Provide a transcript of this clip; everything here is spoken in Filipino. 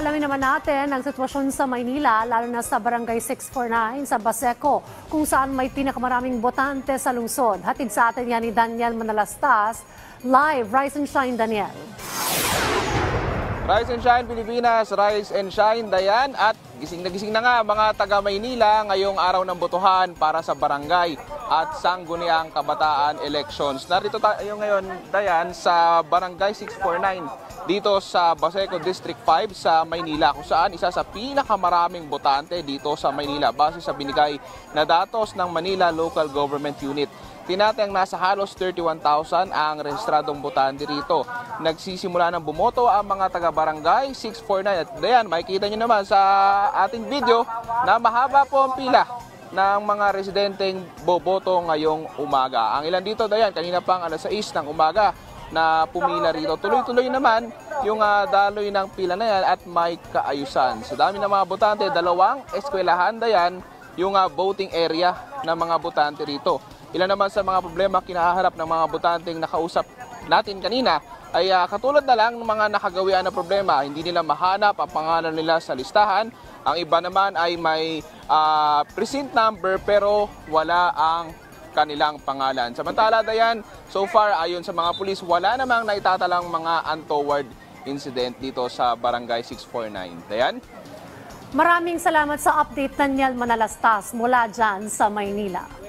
Alamin naman natin ang sitwasyon sa Maynila, lalo na sa Barangay 649 sa Baseco, kung saan may pinakamaraming botante sa lungsod. Hatid sa atin yan ni Daniel Manalastas. Live, Rise and Shine, Daniel. Rise and Shine Pilipinas, Rise and Shine Dayan, at gising na nga mga taga Maynila ngayong araw ng botohan para sa barangay at sangguniang kabataan elections. Narito tayo ngayon, Dayan, sa Barangay 649 dito sa Baseco District 5 sa Maynila, kung saan isa sa pinakamaraming botante dito sa Maynila base sa binigay na datos ng Manila Local Government Unit. Tinatayang nasa halos 31,000 ang rehistradong botante rito. Nagsisimula ng bumoto ang mga taga-barangay 649. At Dayan, makikita nyo naman sa ating video na mahaba po ang pila ng mga residenteng boboto ngayong umaga. Ang ilan dito, Dayan, kanina pang alas 6 ng umaga na pumila rito. Tuloy-tuloy naman yung daloy ng pila na yan at may kaayusan. Sa dami ng mga botante, 2 eskwelahan, Dayan, yung voting area ng mga botante rito. Ilan naman sa mga problema kinaharap ng mga botanteng nakausap natin kanina ay katulad na lang ng mga nakagawian na problema. Hindi nila mahanap ang pangalan nila sa listahan. Ang iba naman ay may precinct number pero wala ang kanilang pangalan. Samantala, Dayan, so far ayon sa mga pulis, wala namang naitatalang mga untoward incident dito sa Barangay 649. Dayan? Maraming salamat sa update, Daniel Manalastas, mula dyan sa Maynila.